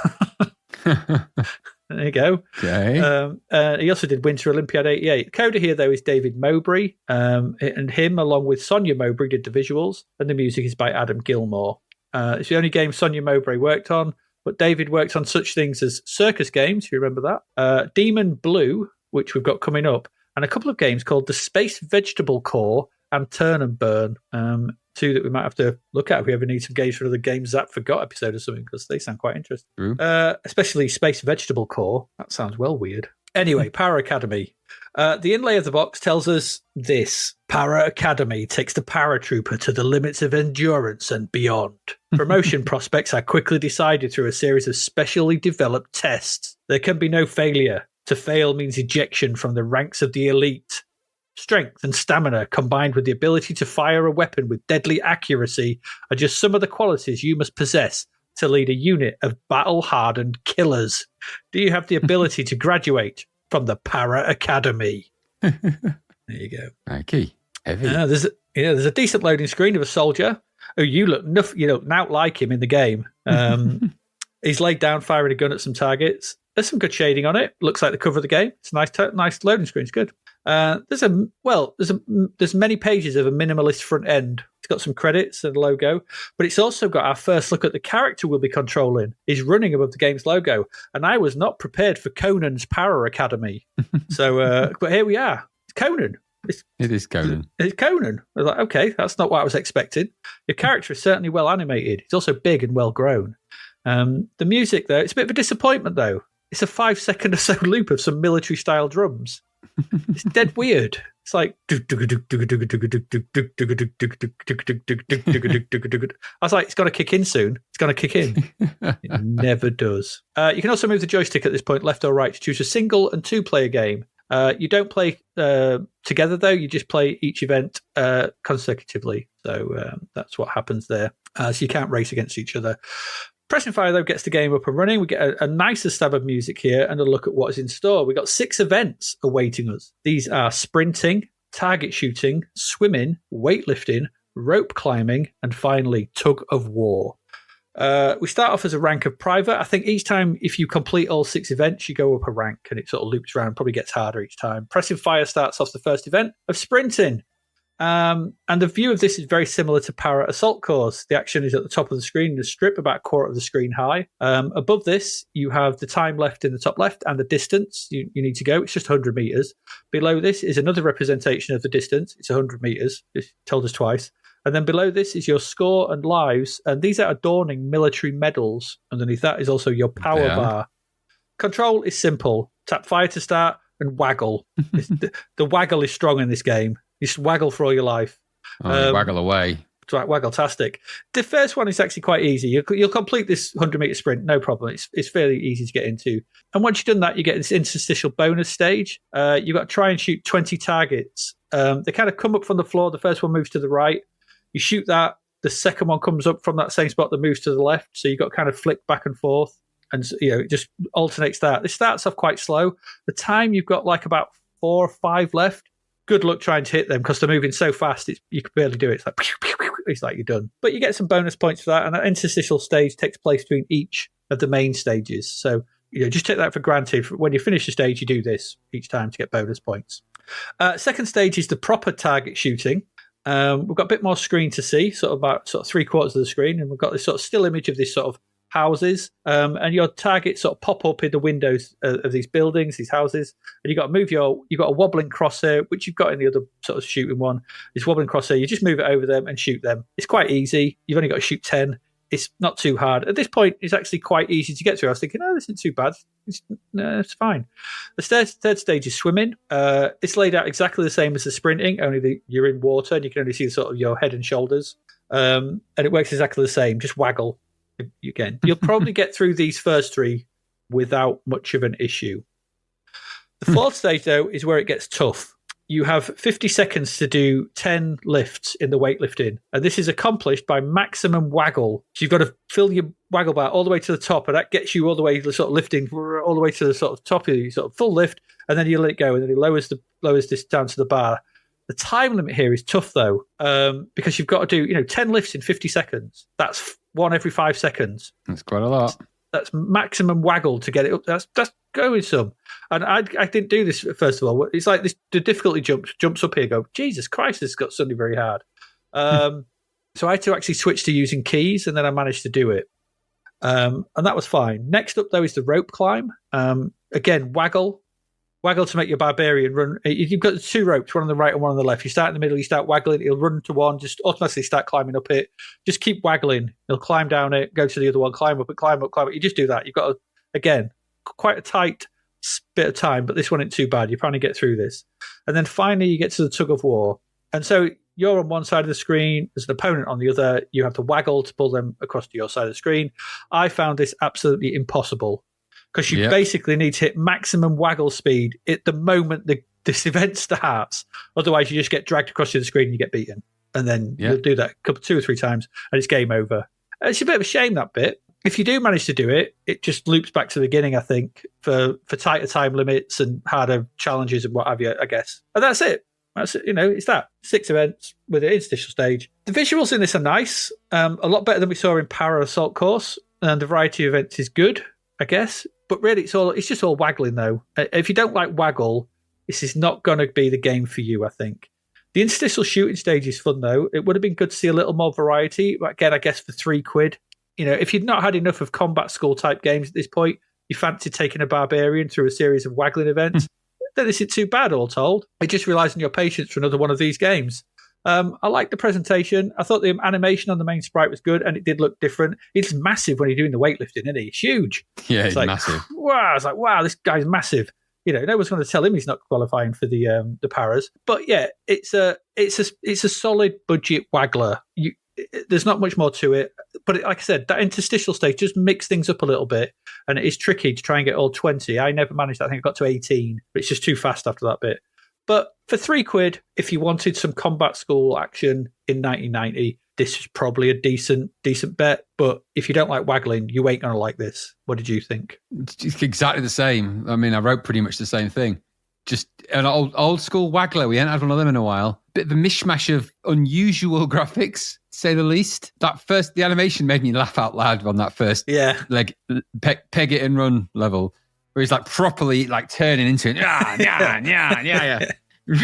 There you go. Okay. He also did Winter Olympiad 88. The coder here, though, is David Mowbray. And him, along with Sonia Mowbray, did the visuals. And the music is by Adam Gilmore. It's the only game Sonia Mowbray worked on. But David worked on such things as Circus Games, if you remember that. Demon Blue, which we've got coming up. And a couple of games called the Space Vegetable Core and Turn and Burn. Two that we might have to look at if we ever need some games for another Game Zap Forgot episode or something, because they sound quite interesting. True. Especially Space Vegetable Core. That sounds well weird. Anyway, Para Academy. The inlay of the box tells us this. Para Academy takes the paratrooper to the limits of endurance and beyond. Promotion prospects are quickly decided through a series of specially developed tests. There can be no failure. To fail means ejection from the ranks of the elite. Strength and stamina, combined with the ability to fire a weapon with deadly accuracy, are just some of the qualities you must possess to lead a unit of battle-hardened killers. Do you have the ability to graduate from the Para Academy? There you go. Okay. Heavy. There's a decent loading screen of a soldier who you look not like him in the game. He's laid down firing a gun at some targets. There's some good shading on it. Looks like the cover of the game. It's a nice loading screen. It's good. There's many pages of a minimalist front end. It's got some credits and a logo, but it's also got our first look at the character we'll be controlling. He's running above the game's logo, and I was not prepared for Conan's Para Academy. So, but here we are. It's Conan. It is Conan. It's Conan. I was like, okay, that's not what I was expecting. Your character is certainly well animated. He's also big and well grown. The music, though, it's a bit of a disappointment, though. It's a 5-second or so loop of some military-style drums. It's dead weird. It's like I was like, it's got to kick in soon. It's going to kick in. It never does. You can also move the joystick at this point, left or right, to choose a single and 2-player game. You don't play together, though. You just play each event consecutively. So that's what happens there. So you can't race against each other. Pressing fire, though, gets the game up and running. We get a nicer stab of music here and a look at what is in store. We've got 6 events awaiting us. These are sprinting, target shooting, swimming, weightlifting, rope climbing, and finally, tug of war. We start off as a rank of private. I think each time, if you complete all 6 events, you go up a rank, and it sort of loops around, probably gets harder each time. Pressing fire starts off the first event of sprinting. And the view of this is very similar to Para Assault Course. The action is at the top of the screen in a strip about a quarter of the screen high. Above this, you have the time left in the top left and the distance you need to go. It's just 100 meters. Below this is another representation of the distance. It's 100 meters. It's told us twice. And then below this is your score and lives. And these are adorning military medals. Underneath that is also your power bar. Control is simple. Tap fire to start and waggle. The waggle is strong in this game. You just waggle for all your life. Waggle away. Waggle-tastic. The first one is actually quite easy. You'll complete this 100-meter sprint, no problem. It's fairly easy to get into. And once you've done that, you get this interstitial bonus stage. You've got to try and shoot 20 targets. They kind of come up from the floor. The first one moves to the right. You shoot that. The second one comes up from that same spot that moves to the left. So you've got to kind of flick back and forth. And it just alternates that. This starts off quite slow. The time you've got like about 4 or 5 left. Good luck trying to hit them because they're moving so fast you can barely do it. It's like you're done. But you get some bonus points for that, and that interstitial stage takes place between each of the main stages. So just take that for granted. When you finish the stage, you do this each time to get bonus points. Second stage is the proper target shooting. We've got a bit more screen to see, about 3/4 of the screen, and we've got this sort of still image of this sort of houses, and your targets sort of pop up in the windows of these buildings, these houses, and you've got to move you've got a wobbling crosshair, which you've got in the other sort of shooting one. This wobbling crosshair, you just move it over them and shoot them. It's quite easy. You've only got to shoot 10. It's not too hard. At this point, it's actually quite easy to get through. I was thinking, this isn't too bad. It's fine. The third stage is swimming. It's laid out exactly the same as the sprinting, only you're in water and you can only see sort of your head and shoulders. And it works exactly the same. Just waggle. Again, you'll probably get through these first 3 without much of an issue. The 4th stage, though, is where it gets tough. You have 50 seconds to do 10 lifts in the weightlifting, and this is accomplished by maximum waggle. So you've got to fill your waggle bar all the way to the top, and that gets you all the way sort of lifting all the way to the sort of top of your sort of full lift, and then you let it go, and then it lowers this down to the bar. The time limit here is tough, though, because you've got to do 10 lifts in 50 seconds. That's 1 every 5 seconds. That's quite a lot. That's maximum waggle to get it up. That's going some. And I didn't do this, first of all. It's like the difficulty jumps up here. Go, Jesus Christ, this got suddenly very hard. So I had to actually switch to using keys, and then I managed to do it. And that was fine. Next up, though, is the rope climb. Again, waggle to make your barbarian run. You've got 2 ropes, one on the right and one on the left. You start in the middle, you start waggling, he'll run to one, just automatically start climbing up it. Just keep waggling. He'll climb down it, go to the other one, climb up it, climb up, climb up. You just do that. You've got, again, quite a tight bit of time, but this one ain't too bad. You're trying to get through this. And then finally, you get to the tug of war. And so you're on one side of the screen, there's an opponent on the other. You have to waggle to pull them across to your side of the screen. I found this absolutely impossible, because you basically need to hit maximum waggle speed at the moment this event starts. Otherwise, you just get dragged across to the screen and you get beaten. And then you'll do that 2 or 3 times and it's game over. And it's a bit of a shame, that bit. If you do manage to do it, it just loops back to the beginning, I think, for tighter time limits and harder challenges and what have you, I guess. And that's it. It's that. 6 events with an interstitial stage. The visuals in this are nice. A lot better than we saw in Para Assault Course. And the variety of events is good, I guess. But really, it's just all waggling, though. If you don't like waggle, this is not going to be the game for you, I think. The interstitial shooting stage is fun, though. It would have been good to see a little more variety. But again, I guess for £3. If you'd not had enough of combat school type games at this point, you fancy taking a barbarian through a series of waggling events, then this isn't too bad, all told. It just relies on your patience for another one of these games. I like the presentation. I thought the animation on the main sprite was good, and it did look different. It's massive when you're doing the weightlifting, isn't he? It's huge. Yeah, it's like, massive. Wow! It's like, wow, this guy's massive. No one's going to tell him he's not qualifying for the paras. But yeah, it's a solid budget waggler. There's not much more to it. But like I said, that interstitial stage just mix things up a little bit, and it is tricky to try and get all 20. I never managed that. I think I got to 18, but it's just too fast after that bit. But for £3, if you wanted some combat school action in 1990, this is probably a decent bet. But if you don't like waggling, you ain't going to like this. What did you think? It's exactly the same. I mean, I wrote pretty much the same thing. Just an old school waggler. We ain't had one of them in a while. Bit of a mishmash of unusual graphics, to say the least. The animation made me laugh out loud on that first peg it and run level, where he's like properly like turning into it. Yeah.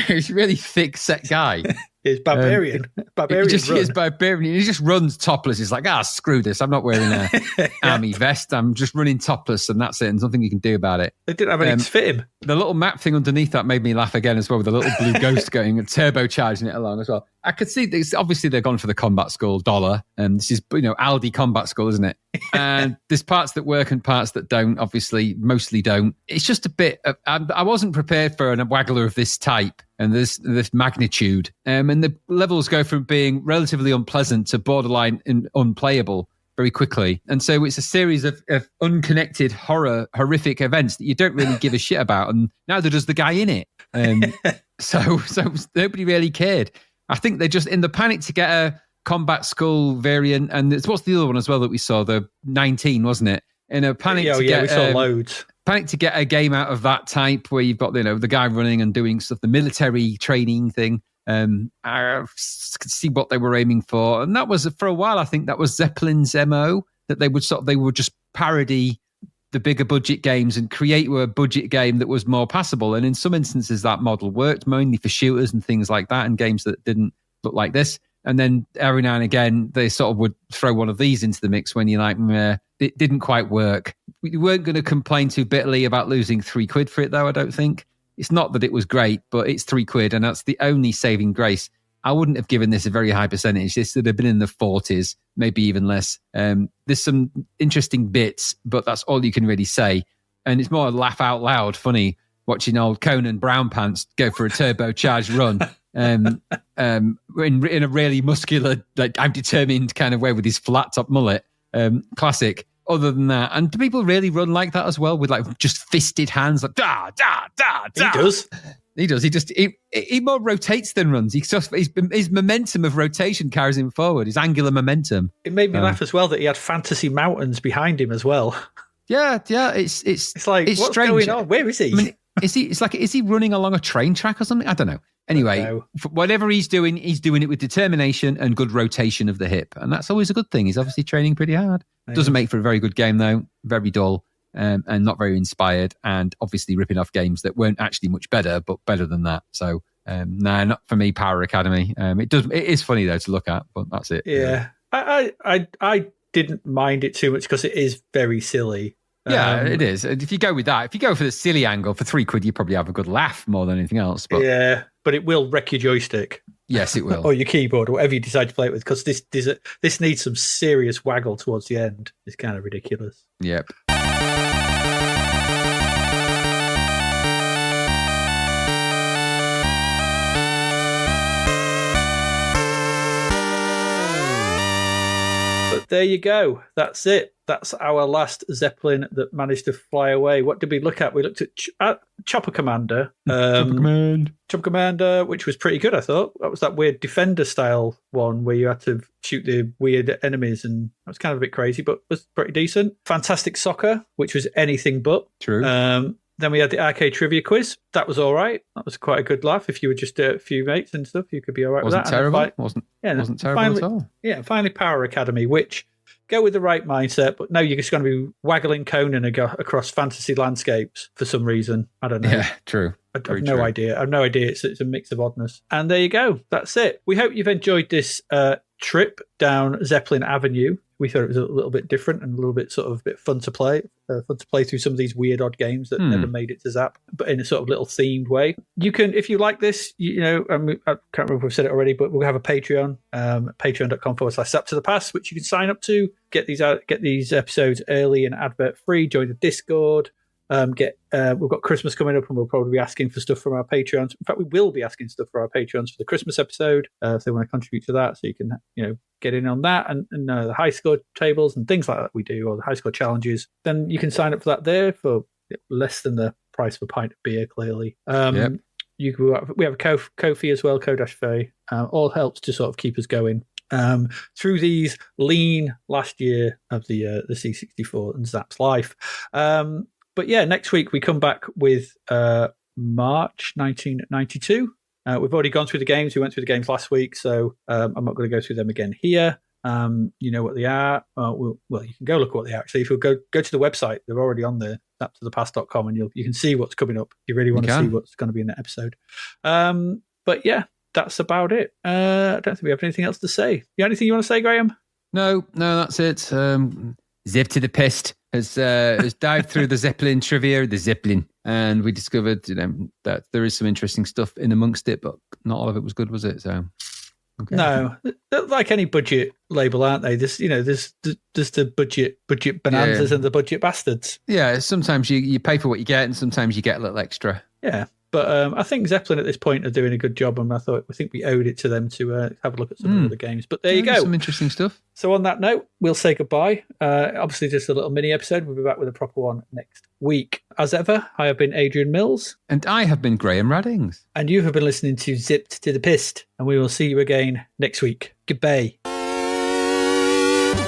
He's a really thick set guy. He's barbarian. Barbarian. He's barbarian. He just runs topless. He's like, screw this. I'm not wearing a army vest. I'm just running topless, and that's it. And nothing you can do about it. They didn't have anything to fit him. The little map thing underneath that made me laugh again as well, with the little blue ghost going and turbocharging it along as well. I could see this. Obviously, they're gone for the combat school $1. And this is, Aldi combat school, isn't it? And there's parts that work and parts that don't. Obviously, mostly don't. It's just a bit. I wasn't prepared for a waggler of this type and this magnitude. And the levels go from being relatively unpleasant to borderline unplayable very quickly. And so it's a series of unconnected horrific events that you don't really give a shit about. And neither does the guy in it. So nobody really cared. I think they're just in the panic to get a combat school variant. And what's the other one as well that we saw? The 19, wasn't it? In a panic to get... we saw loads. Panic to get a game out of that type where you've got, the guy running and doing stuff, the military training thing. I could see what they were aiming for. And that was, for a while, I think that was Zeppelin's MO, that they would just parody the bigger budget games and create a budget game that was more passable. And in some instances, that model worked, mainly for shooters and things like that, and games that didn't look like this. And then every now and again, they sort of would throw one of these into the mix when you're like, meh, it didn't quite work. We weren't going to complain too bitterly about losing £3 for it, though, I don't think. It's not that it was great, but it's £3, and that's the only saving grace. I wouldn't have given this a very high percentage. This would have been in the 40s, maybe even less. There's some interesting bits, but that's all you can really say. And it's more laugh out loud funny watching old Conan Brown Pants go for a turbocharged run in a really muscular, like I'm determined kind of way with his flat top mullet. Classic. Other than that, and do people really run like that as well, with like just fisted hands, like da da da da? He does. He does. He more rotates than runs. His momentum of rotation carries him forward. His angular momentum. It made me laugh as well that he had fantasy mountains behind him as well. Yeah. It's like, it's what's strange. going on? Where is he? I mean, is he running along a train track or something? I don't know. Anyway, whatever he's doing it with determination and good rotation of the hip. And that's always a good thing. He's obviously training pretty hard. Doesn't make for a very good game, though. Very dull and not very inspired. And obviously ripping off games that weren't actually much better, but better than that. So, no, not for me, Power Academy. It is funny, though, to look at, but that's it. Yeah. I didn't mind it too much because it is very silly. Yeah, it is. If you go with that, if you go for the silly angle for £3, you probably have a good laugh more than anything else. But yeah, but it will wreck your joystick. Yes, it will. Or your keyboard, or whatever you decide to play it with, because this needs some serious waggle towards the end. It's kind of ridiculous. Yep. But there you go. That's it. That's our last Zeppelin that managed to fly away. What did we look at? We looked at Chopper Commander. Chopper Commander, which was pretty good, I thought. That was that weird Defender-style one where you had to shoot the weird enemies, and that was kind of a bit crazy, but was pretty decent. Fantastic Soccer, which was anything but. True. Then we had the arcade trivia quiz. That was all right. That was quite a good laugh. If you were just a few mates and stuff, you could be all right with that. Wasn't terrible at all. Yeah, finally Power Academy, which go with the right mindset, but no, you're just going to be waggling Conan across fantasy landscapes for some reason. I don't know. Yeah, true. I have no idea. I have no idea. It's a mix of oddness. And there you go. That's it. We hope you've enjoyed this trip down Zeppelin Avenue. We thought it was a little bit different and a little bit sort of fun to play through some of these weird odd games that never made it to Zap, but in a sort of little themed way. You can, if you like this, I can't remember if we've said it already, but we'll have a Patreon, patreon.com/Zap to the Past, which you can sign up to, get these episodes early and advert free, join the Discord. We've got Christmas coming up, and we'll probably be asking for stuff from our Patreons. In fact, we will be asking stuff for our Patreons for the Christmas episode if they want to contribute to that. So you can, get in on that and the high score tables and things like that we do, or the high score challenges. Then you can sign up for that there for less than the price of a pint of beer. Clearly, we have a Ko-fi as well, Ko-Fi. All helps to sort of keep us going through these lean last year of the C64 and Zap's life. But yeah, next week we come back with March 1992. We've already gone through the games. We went through the games last week, so I'm not going to go through them again here. You know what they are. Well, you can go look at what they are. Actually, if you go to the website, they're already on there, zappedtothepast.com, and you can see what's coming up if you really want to see what's going to be in that episode. But yeah, that's about it. I don't think we have anything else to say. You got anything you want to say, Graham? No, that's it. Zip to the Pest has dived through the Zeppelin trivia, the Zeppelin, and we discovered that there is some interesting stuff in amongst it, but not all of it was good, was it? So okay. No, they're like any budget label, aren't they? There's the budget bonanzas and the budget bastards. Yeah, sometimes you pay for what you get, and sometimes you get a little extra. Yeah. But I think Zeppelin at this point are doing a good job, and I think we owed it to them to have a look at some of the other games. But there you go. Some interesting stuff. So on that note, we'll say goodbye. Obviously, just a little mini episode. We'll be back with a proper one next week. As ever, I have been Adrian Mills. And I have been Graham Raddings. And you have been listening to Zipped to the Pest. And we will see you again next week. Goodbye.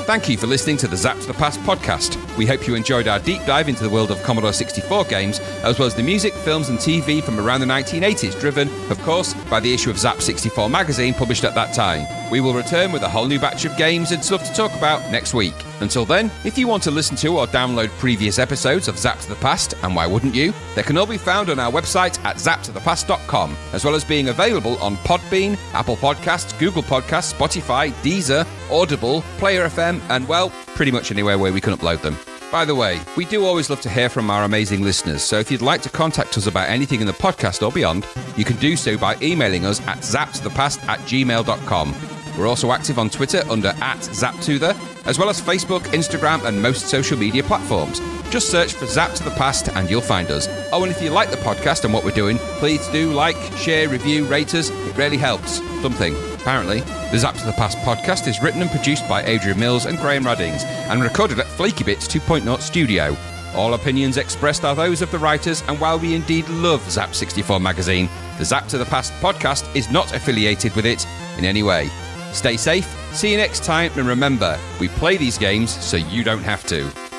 Thank you for listening to the Zap to the Past podcast. We hope you enjoyed our deep dive into the world of Commodore 64 games, as well as the music, films and TV from around the 1980s, driven, of course, by the issue of Zap 64 magazine published at that time. We will return with a whole new batch of games and stuff to talk about next week. Until then, if you want to listen to or download previous episodes of Zap to the Past, and why wouldn't you, they can all be found on our website at zappedtothepast.com, as well as being available on Podbean, Apple Podcasts, Google Podcasts, Spotify, Deezer, Audible, Player FM, and well, pretty much anywhere where we can upload them. By the way, we do always love to hear from our amazing listeners, so if you'd like to contact us about anything in the podcast or beyond, you can do so by emailing us at zappedtothepast@gmail.com. We're also active on Twitter under @ZapTothe, as well as Facebook, Instagram, and most social media platforms. Just search for Zap to the Past and you'll find us. Oh, and if you like the podcast and what we're doing, please do like, share, review, rate us. It really helps. Something. apparently. The Zap to the Past podcast is written and produced by Adrian Mills and Graham Raddings and recorded at Flaky Bits 2.0 Studio. All opinions expressed are those of the writers, and while we indeed love Zap 64 magazine, the Zap to the Past podcast is not affiliated with it in any way. Stay safe, see you next time, and remember, we play these games so you don't have to.